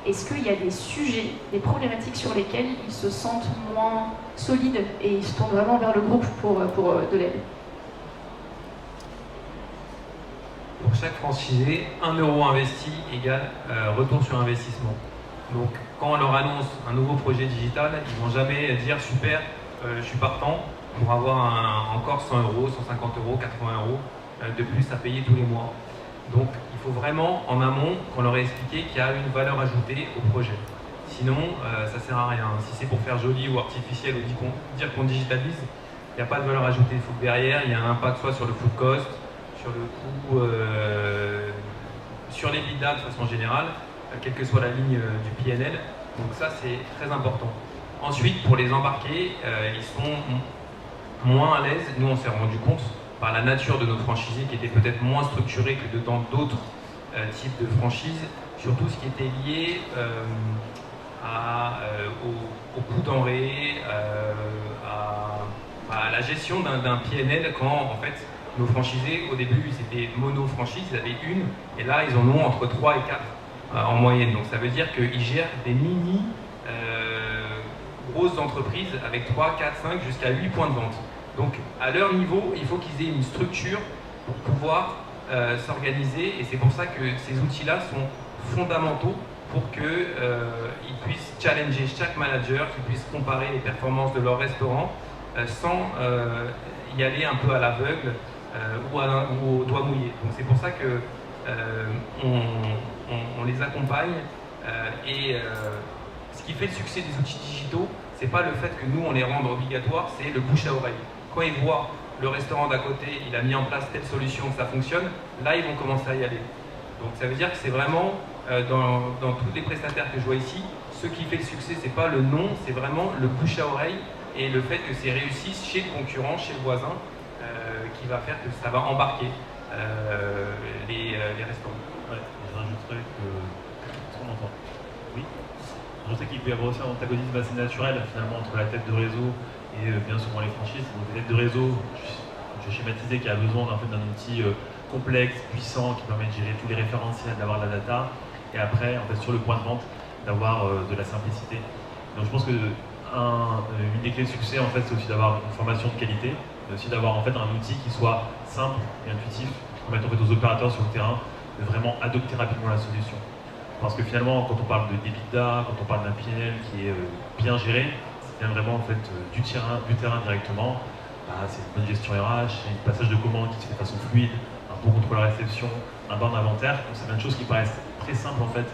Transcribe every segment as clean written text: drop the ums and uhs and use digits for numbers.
est-ce qu'il y a des sujets, des problématiques sur lesquelles ils se sentent moins solides et ils se tournent vraiment vers le groupe pour de l'aide? Pour chaque franchisé, 1 euro investi égale retour sur investissement. Donc quand on leur annonce un nouveau projet digital, ils ne vont jamais dire super, je suis partant pour avoir encore 100 euros, 150 euros, 80 euros de plus à payer tous les mois. Donc il faut vraiment en amont qu'on leur ait expliqué qu'il y a une valeur ajoutée au projet. Sinon, ça ne sert à rien. Si c'est pour faire joli ou artificiel ou dire qu'on digitalise, il n'y a pas de valeur ajoutée. Il faut que derrière, il y a un impact soit sur le food cost, sur le coût, sur les bidas de façon générale, quelle que soit la ligne du PNL. Donc ça, c'est très important. Ensuite, pour les embarquer, ils sont moins à l'aise. Nous, on s'est rendu compte par la nature de nos franchisés qui étaient peut-être moins structurés que dans d'autres types de franchises, surtout ce qui était lié au coût denrées, à la gestion d'un PNL quand en fait nos franchisés au début c'était mono-franchise, ils avaient une et là ils en ont entre 3 et 4 en moyenne. Donc ça veut dire qu'ils gèrent des mini grosses entreprises avec 3, 4, 5 jusqu'à 8 points de vente. Donc à leur niveau, il faut qu'ils aient une structure pour pouvoir s'organiser et c'est pour ça que ces outils-là sont fondamentaux pour qu'ils puissent challenger chaque manager, qu'ils puissent comparer les performances de leur restaurant sans y aller un peu à l'aveugle ou au doigt mouillé. Donc c'est pour ça que on les accompagne et ce qui fait le succès des outils digitaux, c'est pas le fait que nous on les rende obligatoires, c'est le bouche à oreille. Quand ils voient le restaurant d'à côté, il a mis en place telle solution, que ça fonctionne, là ils vont commencer à y aller. Donc ça veut dire que c'est vraiment dans tous les prestataires que je vois ici, ce qui fait le succès, c'est pas le nom, c'est vraiment le bouche à oreille et le fait que c'est réussi chez le concurrent, chez le voisin, qui va faire que ça va embarquer les restaurants. Ouais, je rajouterais que... Est-ce qu'on entend? Oui. Je rajouterais qu'il peut y avoir aussi un antagonisme assez naturel finalement entre la tête de réseau et bien souvent les franchises. Donc la tête de réseau, je vais schématiser, qui a besoin d'un outil complexe, puissant, qui permet de gérer tous les référentiels, d'avoir de la data, et après, en fait, sur le point de vente, d'avoir de la simplicité. Donc je pense que une des clés de succès, en fait, c'est aussi d'avoir une formation de qualité, mais aussi d'avoir en fait un outil qui soit simple et intuitif, pour permettre en fait aux opérateurs sur le terrain de vraiment adopter rapidement la solution. Parce que finalement, quand on parle de d'EBITDA, quand on parle d'un PNL qui est bien géré, c'est bien vraiment en fait du terrain directement. C'est une bonne gestion RH, un passage de commande qui se fait de façon fluide, un bon contrôle à la réception, un banc d'inventaire. Donc c'est plein de choses qui paraissent très simples en fait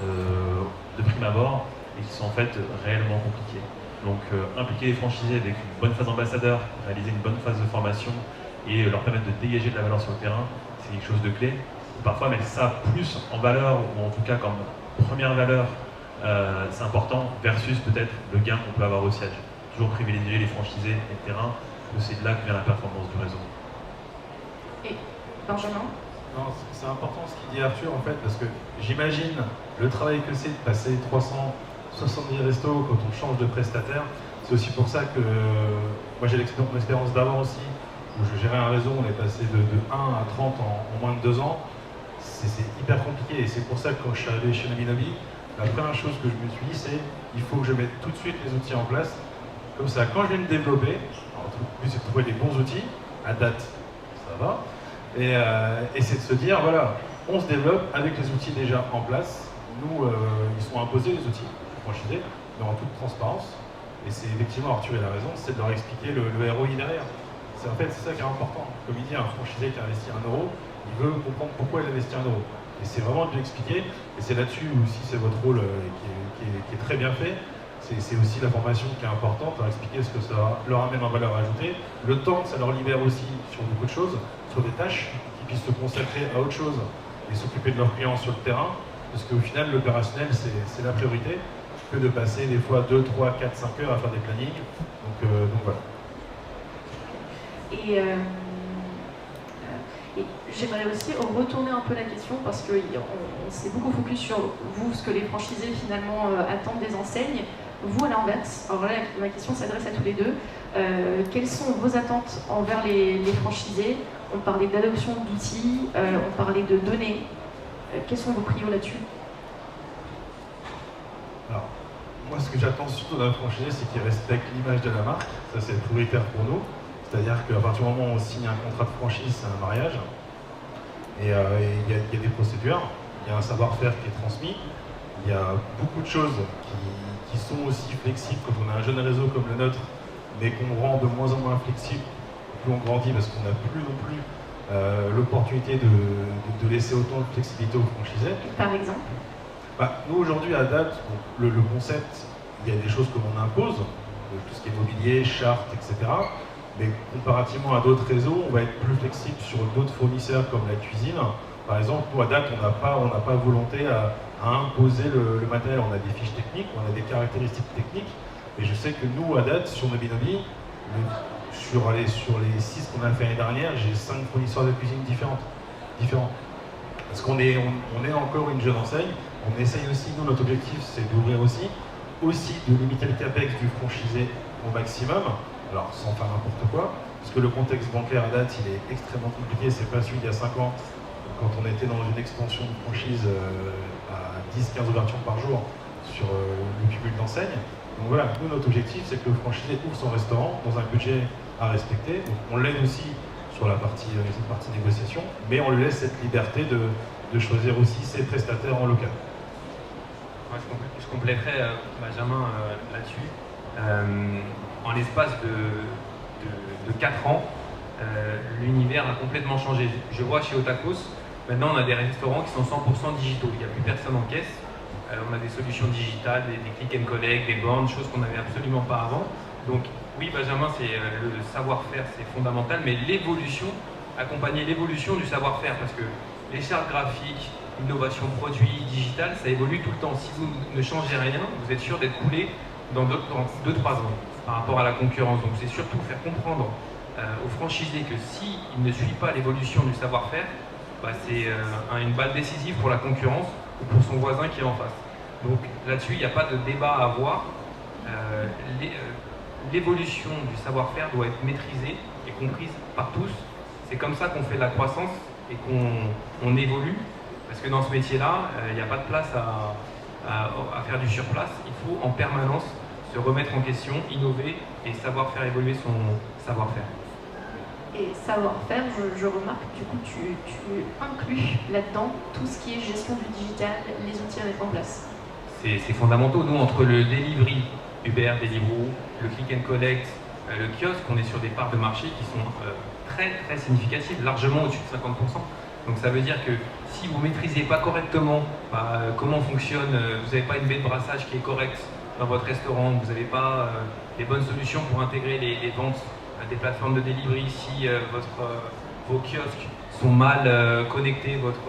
de prime abord et qui sont en fait réellement compliquées. Donc impliquer les franchisés avec une bonne phase ambassadeur, réaliser une bonne phase de formation et leur permettre de dégager de la valeur sur le terrain, c'est quelque chose de clé. Parfois mettre ça plus en valeur, ou en tout cas comme première valeur, c'est important, versus peut-être le gain qu'on peut avoir au siège. Toujours privilégier les franchisés et le terrain, parce que c'est de là que vient la performance du réseau. Et Benjamin? Non, c'est important ce qu'il dit Arthur en fait, parce que j'imagine le travail que c'est de passer 370 restos quand on change de prestataire. C'est aussi pour ça que moi j'ai l'expérience d'avant aussi, où je gérais un réseau, on est passé de 1 à 30 en moins de 2 ans. C'est hyper compliqué et c'est pour ça que quand je suis arrivé chez Naminobi, la première chose que je me suis dit c'est il faut que je mette tout de suite les outils en place. Comme ça, quand je viens de développer, le but c'est de trouver les bons outils, à date ça va, et c'est de se dire voilà, on se développe avec les outils déjà en place. Nous, ils sont imposés les outils, franchisés, mais en toute transparence. Et c'est effectivement, Arthur a raison, c'est de leur expliquer le ROI derrière. En fait, c'est ça qui est important. Comme il dit, un franchisé qui investit 1 euro, il veut comprendre pourquoi il investit 1 euro. Et c'est vraiment de lui expliquer, et c'est là-dessus aussi c'est votre rôle qui est très bien fait. C'est aussi la formation qui est importante, leur expliquer ce que ça leur amène en valeur ajoutée, le temps que ça leur libère aussi sur beaucoup de choses, sur des tâches, qu'ils puissent se consacrer à autre chose et s'occuper de leurs clients sur le terrain, parce qu'au final, l'opérationnel, c'est la priorité, que de passer des fois 2, 3, 4, 5 heures à faire des plannings. Donc voilà. Et j'aimerais aussi retourner un peu la question parce qu'on s'est beaucoup focus sur vous, ce que les franchisés finalement attendent des enseignes. Vous, à l'inverse, alors là, ma question s'adresse à tous les deux. Quelles sont vos attentes envers les franchisés? On parlait d'adoption d'outils, on parlait de données. Quels sont vos prios là-dessus? Moi, ce que j'attends surtout d'un franchisé, c'est qu'il respecte l'image de la marque. Ça, c'est prioritaire pour nous. C'est-à-dire qu'à partir du moment où on signe un contrat de franchise, c'est un mariage. Et il y a des procédures, il y a un savoir-faire qui est transmis. Il y a beaucoup de choses qui sont aussi flexibles quand on a un jeune réseau comme le nôtre, mais qu'on rend de moins en moins flexible plus on grandit, parce qu'on n'a plus non plus l'opportunité de laisser autant de flexibilité aux franchisés. Par exemple? Nous, aujourd'hui, à date, le concept, il y a des choses que l'on impose, tout ce qui est mobilier, charte, etc. Mais comparativement à d'autres réseaux, on va être plus flexible sur d'autres fournisseurs comme la cuisine. Par exemple, nous, à date, on n'a pas volonté à imposer le matériel. On a des fiches techniques, on a des caractéristiques techniques. Mais je sais que nous, à date, sur Nobinobi, sur les 6 qu'on a fait l'année dernière, j'ai 5 fournisseurs de cuisine différents. Parce qu'on est encore une jeune enseigne. On essaye aussi, nous, notre objectif, c'est d'ouvrir aussi de limiter le capex du franchisé au maximum. Alors, sans faire n'importe quoi, parce que le contexte bancaire à date, il est extrêmement compliqué. C'est pas celui d'il y a 5 ans, quand on était dans une expansion de franchise à 10-15 ouvertures par jour sur le cumul d'enseignes. Donc voilà, nous, notre objectif, c'est que le franchisé ouvre son restaurant dans un budget à respecter. Donc, on l'aide aussi sur cette partie négociation, mais on lui laisse cette liberté de choisir aussi ses prestataires en local. Moi, je compléterais Benjamin là-dessus. En l'espace de 4 ans, l'univers a complètement changé. Je vois chez Otakos, maintenant on a des restaurants qui sont 100% digitaux. Il n'y a plus personne en caisse. On a des solutions digitales, des click and collect, des bornes, choses qu'on n'avait absolument pas avant. Donc oui, Benjamin, c'est le savoir-faire, c'est fondamental, mais accompagner l'évolution du savoir-faire, parce que les chartes graphiques, innovation produit, digital, ça évolue tout le temps. Si vous ne changez rien, vous êtes sûr d'être coulé dans 2-3 ans par rapport à la concurrence. Donc c'est surtout faire comprendre aux franchisés que s'ils ne suivent pas l'évolution du savoir-faire, c'est une balle décisive pour la concurrence ou pour son voisin qui est en face. Donc là-dessus, il n'y a pas de débat à avoir. L'évolution du savoir-faire doit être maîtrisée et comprise par tous. C'est comme ça qu'on fait de la croissance et qu'on évolue. Parce que dans ce métier-là, il n'y a pas de place à faire du surplace. Il faut en permanence se remettre en question, innover et savoir faire évoluer son savoir-faire. Et savoir-faire, je remarque, du coup, tu inclus là-dedans tout ce qui est gestion du digital, les outils à mettre en place. C'est fondamental. Nous, entre le delivery, Uber, Deliveroo, le click and collect, le kiosque, on est sur des parts de marché qui sont très très significatives, largement au-dessus de 50%. Donc ça veut dire que si vous ne maîtrisez pas correctement comment fonctionne, vous n'avez pas une baie de brassage qui est correcte dans votre restaurant, vous n'avez pas les bonnes solutions pour intégrer les ventes à des plateformes de delivery, si vos kiosques sont mal connectés, votre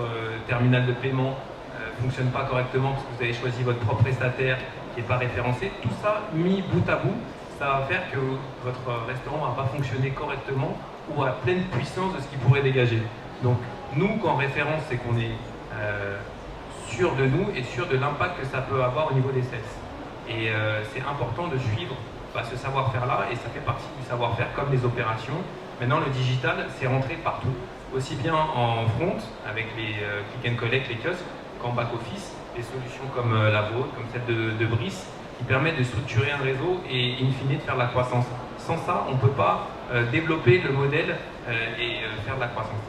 terminal de paiement ne fonctionne pas correctement parce que vous avez choisi votre propre prestataire qui n'est pas référencé, tout ça mis bout à bout, ça va faire que votre restaurant ne va pas fonctionner correctement ou à pleine puissance de ce qu'il pourrait dégager. Donc nous, quand référence, c'est qu'on est sûr de nous et sûr de l'impact que ça peut avoir au niveau des sales. Et c'est important de suivre ce savoir-faire-là, et ça fait partie du savoir-faire comme les opérations. Maintenant, le digital, c'est rentré partout, aussi bien en front, avec les click and collect, les kiosques, qu'en back-office, des solutions comme la vôtre, comme celle de Brice, qui permettent de structurer un réseau et in fine de faire de la croissance. Sans ça, on ne peut pas développer le modèle et faire de la croissance.